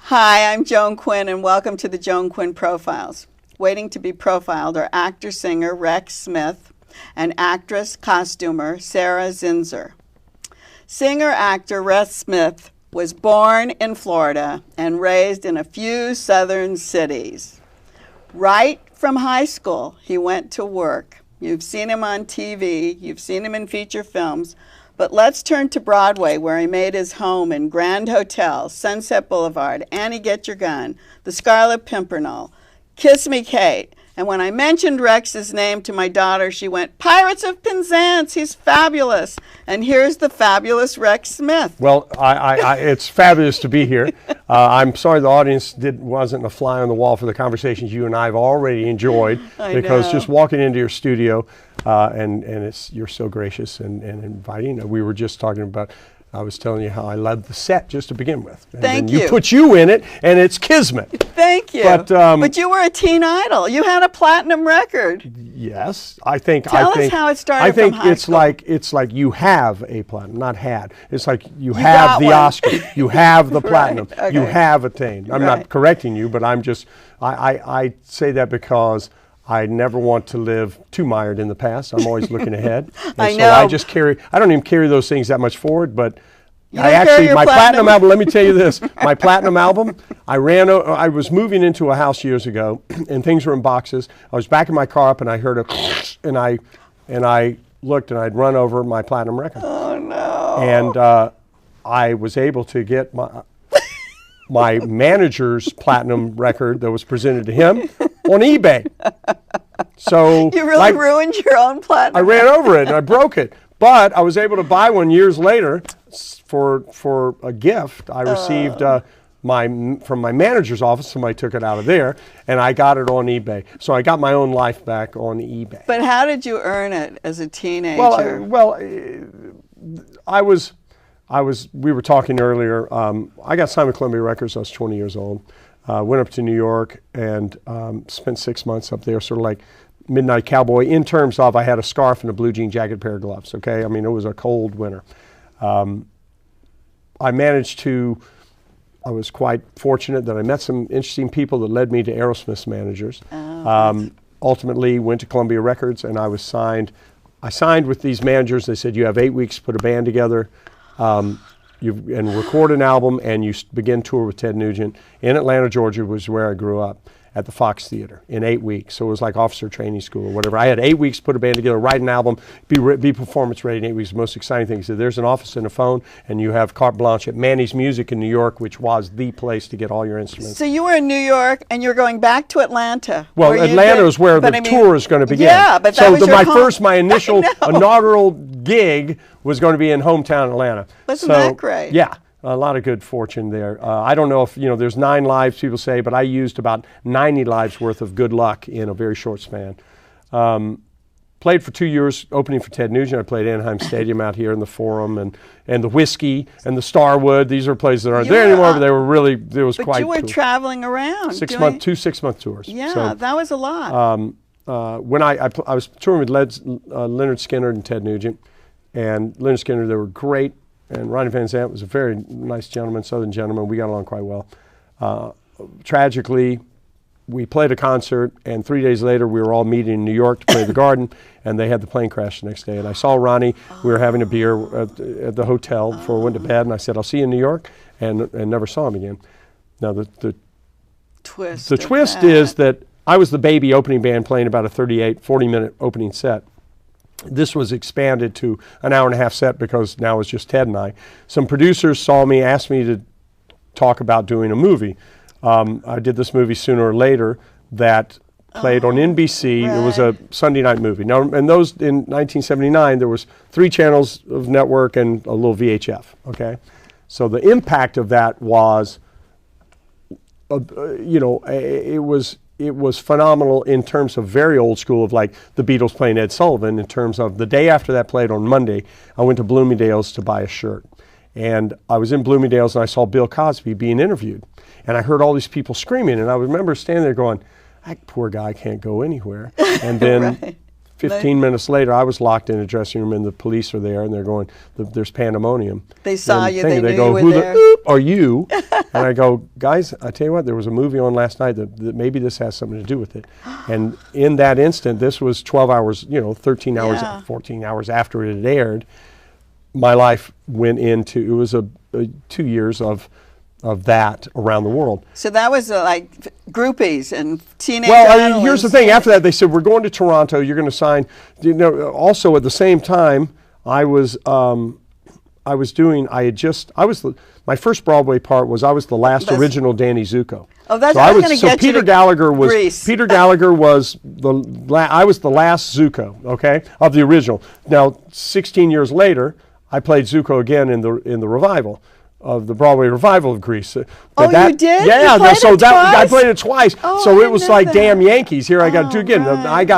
Hi, I'm Joan Quinn, and welcome to the Joan Quinn Profiles. Waiting to be profiled are actor-singer Rex Smith and actress-costumer Sarah Zinser. Singer-actor Rex Smith was born in Florida and raised in a few southern cities. Right from high school, he went to work. You've seen him on TV, you've seen him in feature films, but let's turn to Broadway, where he made his home in Grand Hotel, Sunset Boulevard, Annie Get Your Gun, The Scarlet Pimpernel, Kiss Me Kate. And when I mentioned Rex's name to my daughter, she went, Pirates of Penzance, he's fabulous. And here's the fabulous Rex Smith. Well, it's fabulous to be here. I'm sorry the audience wasn't a fly on the wall for the conversations you and I have already enjoyed. Because just walking into your studio, you're so gracious and inviting. We were just talking about, I was telling you how I loved the set just to begin with. And Thank you. You put you in it, and it's kismet. Thank you. But you were a teen idol. You had a platinum record. Yes, I think. Tell us how it started. I think from high school. it's like you have a platinum, not had. It's like you have the Oscar, you have the platinum, Right, okay. you have attained. I'm Right. not correcting you, but I'm just. I say that because I never want to live too mired in the past. I'm always looking ahead. And I so know. I just carry. I don't even carry those things that much forward, but. You don't carry your My platinum platinum album, let me tell you this, my platinum album, I was moving into a house years ago and things were in boxes. I was backing my car up and I heard a and I looked and I'd run over my platinum record. Oh no. And I was able to get my manager's platinum record that was presented to him on eBay. So You really ruined your own platinum. I ran over it and I broke it. But I was able to buy one years later for a gift. I received from my manager's office. Somebody took it out of there, and I got it on eBay. So I got my own life back on eBay. But how did you earn it as a teenager? We were talking earlier. I got signed with Columbia Records. I was 20 years old. Went up to New York and spent 6 months up there, sort of like Midnight Cowboy, in terms of I had a scarf and a blue jean jacket, pair of gloves, okay? I mean, it was a cold winter. I was quite fortunate that I met some interesting people that led me to Aerosmith's managers. Ultimately went to Columbia Records and I was signed. I signed with these managers. They said, you have 8 weeks to put a band together and record an album, and you begin tour with Ted Nugent in Atlanta, Georgia, was where I grew up, at the Fox Theater in 8 weeks. So it was like officer training school or whatever. I had 8 weeks to put a band together, write an album, be performance ready in 8 weeks. The most exciting thing is that there's an office and a phone, and you have carte blanche at Manny's Music in New York, which was the place to get all your instruments. So you were in New York, and you were going back to Atlanta. Well, Atlanta is where the tour is going to begin. Yeah, but that was your home. My initial inaugural gig was going to be in hometown Atlanta. Wasn't that great? Yeah. A lot of good fortune there. I don't know if, there's 9 lives, people say, but I used about 90 lives worth of good luck in a very short span. Played for 2 years, opening for Ted Nugent. I played Anaheim Stadium out here in the Forum and the Whiskey and the Starwood. These are places that aren't there anymore, but they were really, it was quite cool. But you were traveling around. 2 6-month tours. Yeah, that was a lot. When I was touring with Leonard Skinner and Ted Nugent, and Leonard Skinner, they were great. And Ronnie Van Zant was a very nice gentleman, Southern gentleman. We got along quite well. Tragically, we played a concert, and 3 days later, we were all meeting in New York to play the Garden, and they had the plane crash the next day. And I saw Ronnie. We were having a beer at the hotel before we went to bed, and I said, I'll see you in New York, and never saw him again. Now, the twist is that I was the baby opening band playing about a 40-minute opening set. This was expanded to an hour and a half set because now it's just Ted and I. Some producers saw me, asked me to talk about doing a movie. I did this movie Sooner or Later that played on NBC. Right. It was a Sunday night movie. Now, and those in 1979, there was 3 channels of network and a little VHF. Okay, so the impact of that was, it was phenomenal in terms of very old school of like the Beatles playing Ed Sullivan. In terms of the day after that played on Monday, I went to Bloomingdale's to buy a shirt. And I was in Bloomingdale's and I saw Bill Cosby being interviewed. And I heard all these people screaming. And I remember standing there going, that poor guy can't go anywhere. And then 15 minutes later, I was locked in a dressing room, and the police are there, and they're going, there's pandemonium. They saw you, they knew go, you were who there. the oop are you? And I go, guys, I tell you what, there was a movie on last night that maybe this has something to do with it. And in that instant, this was 12 hours, 13 hours, 14 hours after it had aired, my life went into, it was a 2 years of that around the world. So that was like groupies and teenage Well, here's the thing. After that, they said, we're going to Toronto. You're going to sign. Also at the same time, my first Broadway part was I was the last original Danny Zuko. Oh, that's so going to get Peter you to Gallagher was Grease. Peter Gallagher was I was the last Zuko, okay, of the original. Now, 16 years later, I played Zuko again in the revival of the Broadway revival of Grease. You did? Yeah, you played it twice? I played it twice. Oh, so I it was didn't know like that. damn Yankees. Here I got to do again. Right,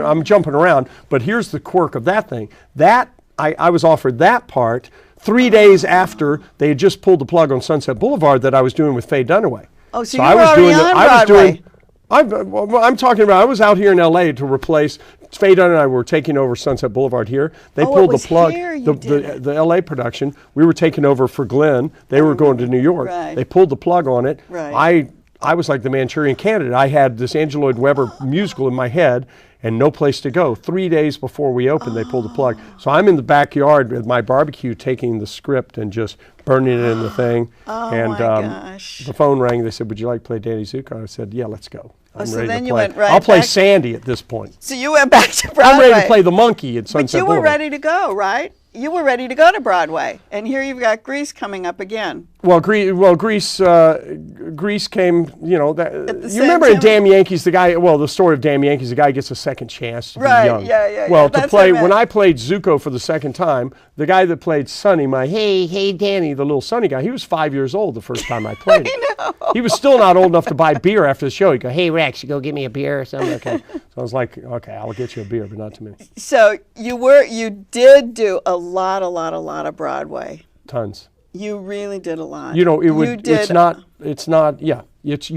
I'm jumping around, but here's the quirk of that thing. That I was offered that part 3 days after they had just pulled the plug on Sunset Boulevard that I was doing with Faye Dunaway. Oh, so you were already on Broadway. I'm talking about, I was out here in L.A. to replace, Faye Dunn and I were taking over Sunset Boulevard here. They pulled the plug, the L.A. production. We were taking over for Glenn. They were going to New York. Right. They pulled the plug on it. Right. I was like the Manchurian Candidate. I had this Angela Lloyd Webber musical in my head and no place to go. 3 days before we opened, they pulled the plug. So I'm in the backyard with my barbecue taking the script and just burning it in the thing. My gosh. The phone rang. They said, would you like to play Danny Zuko? I said, yeah, let's go. I'm so ready then to you play. went right I'll play back- Sandy at this point. So you went back to Broadway. I'm ready to play the monkey at Sunset But you were Boulevard. ready to go, right? You were ready to go to Broadway. And here you've got Grease coming up again. Well, Grease came, you remember in time. Damn Yankees, the story of Damn Yankees, the guy gets a second chance to be young. Yeah. Well, That's to play, what I when meant. I played Zuko for the second time, the guy that played Sonny, hey Danny, the little Sonny guy, he was 5 years old the first time I played. I know. He was still not old enough to buy beer after the show. He'd go, hey Rex, you go get me a beer or something. Okay. So I was like, okay, I'll get you a beer, but not too many. So you did do a lot of Broadway. Tons. You really did a lot. You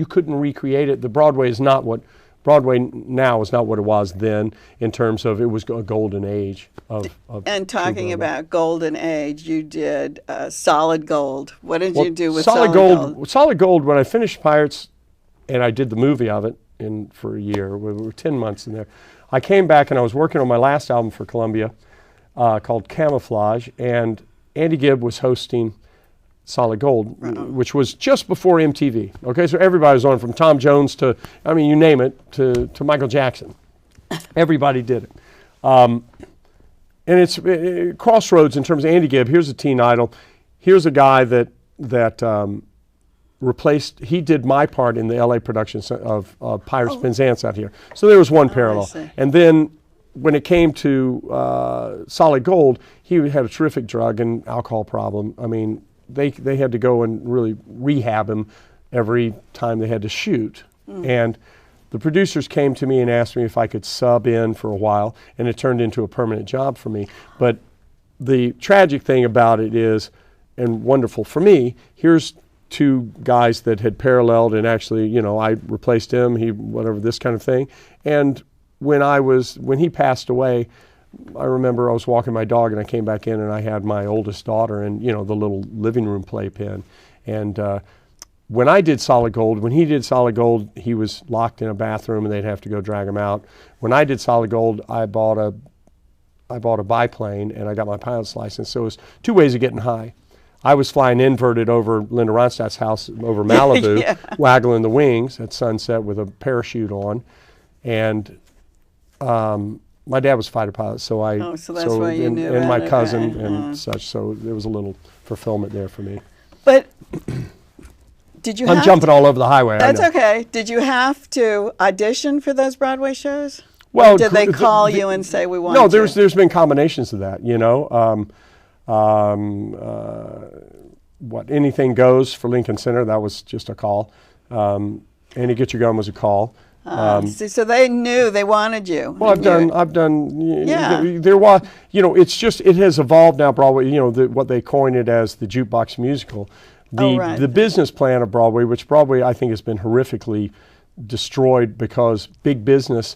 couldn't recreate it. The Broadway now is not what it was then in terms of it was a golden age of And true talking Broadway. about golden age, you did Solid Gold. What did you do with Solid Solid Gold? Solid Gold, when I finished Pirates and I did the movie of it for a year, we were 10 months in there, I came back and I was working on my last album for Columbia called Camouflage, and Andy Gibb was hosting Solid Gold, which was just before MTV. Okay, so everybody was on, from Tom Jones to, you name it, to Michael Jackson. Everybody did it. And it's crossroads in terms of Andy Gibb. Here's a teen idol. Here's a guy that replaced, he did my part in the LA production of Pirates Penzance out here. So there was one parallel. see. And then when it came to Solid Gold, he had a terrific drug and alcohol problem. They had to go and really rehab him every time they had to shoot. And the producers came to me and asked me if I could sub in for a while, and it turned into a permanent job for me. But the tragic thing about it is, and wonderful for me, here's two guys that had paralleled, and actually, I replaced him, this kind of thing. And when he passed away, I remember I was walking my dog and I came back in and I had my oldest daughter and, the little living room playpen. And when he did Solid Gold, he was locked in a bathroom and they'd have to go drag him out. When I did Solid Gold, I bought a biplane and I got my pilot's license. So it was two ways of getting high. I was flying inverted over Linda Ronstadt's house over Malibu, waggling the wings at sunset with a parachute on. And my dad was a fighter pilot, so why you knew and my cousin and such. So there was a little fulfillment there for me. But did you? I'm jumping all over the highway. That's I know. okay. Did you have to audition for those Broadway shows? Well, or did they call you and say we want? No, there's been combinations of that. Anything Goes for Lincoln Center, that was just a call. Any Get Your Gun was a call. So they knew they wanted you. Well, I've done. Yeah. There was, it's just, it has evolved now. Broadway, what they coined it as the jukebox musical. The business plan of Broadway, which Broadway I think has been horrifically destroyed because big business,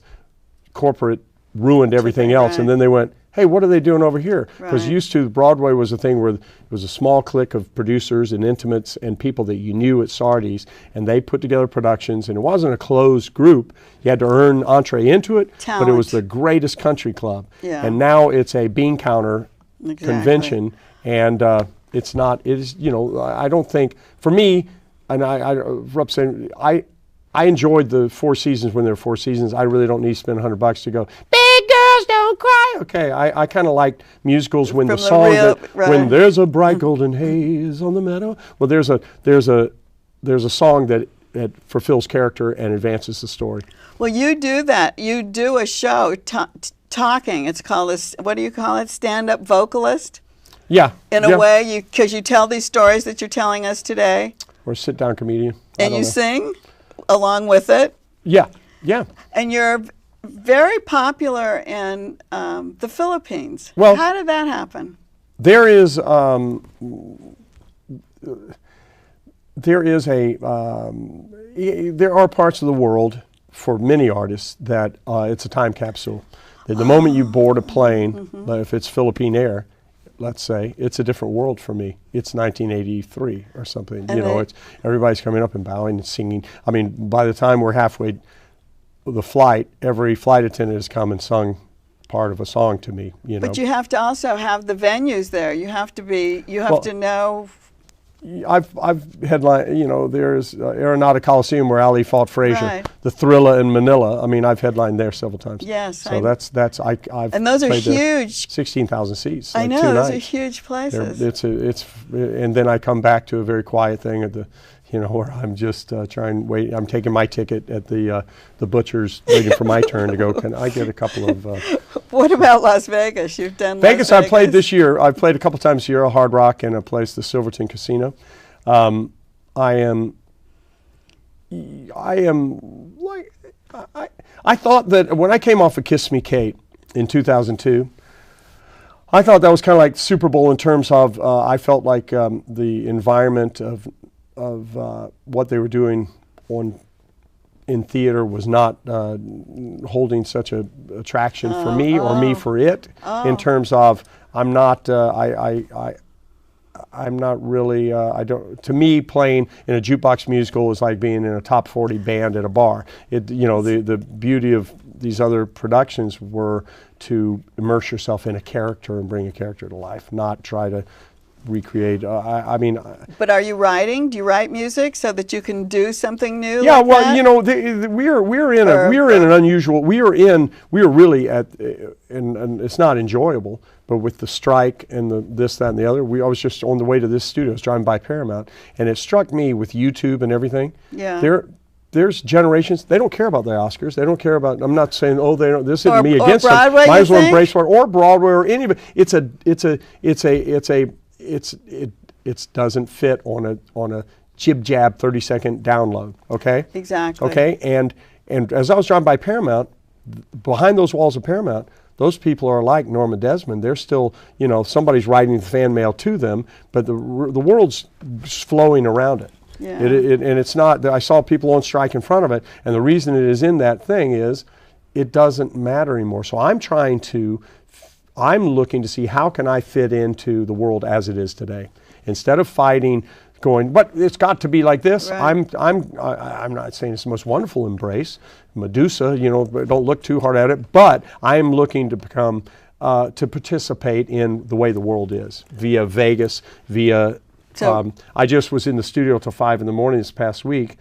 corporate ruined everything else. And then they went, hey, what are they doing over here? Because used to, Broadway was a thing where it was a small clique of producers and intimates and people that you knew at Sardi's, and they put together productions, and it wasn't a closed group. You had to earn entree into it, but it was the greatest country club. And now it's a bean counter convention, and it's not, it is, you know, I don't think, for me, and I enjoyed the Four Seasons when there were Four Seasons. I really don't need to spend $100 to go, big girls don't cry. Okay, I kind of liked musicals when the song, when there's a bright golden haze on the meadow. Well, there's a song that fulfills character and advances the story. Well, you do that. You do a show talking. It's called what do you call it? Stand-up vocalist? Yeah. In a way, because you tell these stories that you're telling us today. Or a sit-down comedian. And you sing along with it. Yeah, yeah. And you're very popular in the Philippines. Well, how did that happen? There is there are parts of the world for many artists that it's a time capsule. That the moment you board a plane, if it's Philippine Air, let's say, it's a different world for me. It's 1983 or something. You know, it's everybody's coming up and bowing and singing. I mean, by the time we're halfway the flight, every flight attendant has come and sung part of a song to me. You know. But you have to also have the venues there. You have to be. You have to know. I've headlined, you know, there's Arenado Coliseum where Ali fought Frazier, the Thrilla in Manila. I mean, I've headlined there several times. Yes. So I've and those are huge. 16,000 seats. I know, those are huge places. And then I come back to a very quiet thing at the, you know, where I'm just wait. I'm taking my ticket at the butcher's, waiting for my turn to go. Can I get a couple of? What about Las Vegas? You've done Vegas. I played this year. I've played a couple times a year, Hard Rock, and a place, the Silverton Casino. I thought that when I came off of Kiss Me Kate in 2002, I thought that was kind of like Super Bowl in terms of I felt like the environment of what they were doing in theater was not holding such a attraction for me or me for it. In terms of I'm not really to me, playing in a jukebox musical is like being in a top 40 band at a bar. You know, the beauty of these other productions were to immerse yourself in a character and bring a character to life, not try to recreate. I mean. But are you writing? Do you write music so that you can do something new? Yeah, like well, that? you know, we're in an unusual. We are really at, and it's not enjoyable. But with the strike and the this, that, and the other, I was just on the way to this studio. I was driving by Paramount, and it struck me with YouTube and everything. Yeah. There's generations, they don't care about the Oscars. They don't care about, I'm not saying, oh, they don't, this isn't me or against Broadway, them. Might as well embrace it, or Broadway, or any of it. It doesn't fit on a jib jab 30-second download. Okay. Exactly. Okay. And as I was driving by Paramount, behind those walls of Paramount, those people are like Norma Desmond. They're still, you know, somebody's writing the fan mail to them, but the world's flowing around it. Yeah. And it's not, I saw people on strike in front of it, and the reason it is in that thing is it doesn't matter anymore. So I'm looking to see how can I fit into the world as it is today. Instead of fighting, going, but it's got to be like this. Right. I'm not saying it's the most wonderful embrace. Medusa, you know, don't look too hard at it, but I'm looking to become, to participate in the way the world is, via Vegas, via, I just was in the studio till 5 in the morning this past week,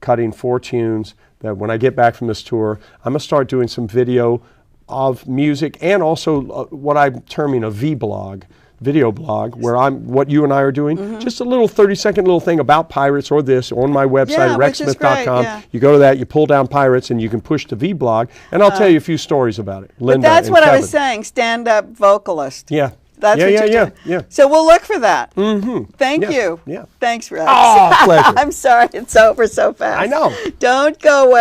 cutting 4 tunes that when I get back from this tour, I'm gonna start doing some video of music and also what I'm terming a video blog, where what you and I are doing, just a little 30-second little thing about pirates or this on my website at rexsmith.com. Yeah. You go to that, you pull down pirates, and you can push the V-blog, and I'll tell you a few stories about it. Linda but that's and what Kevin. I was saying, stand-up vocalist. Yeah. That's what you're doing. Yeah. So we'll look for that. Thank you. Yeah. Thanks, Rex. Oh, pleasure. I'm sorry it's over so fast. I know. Don't go away.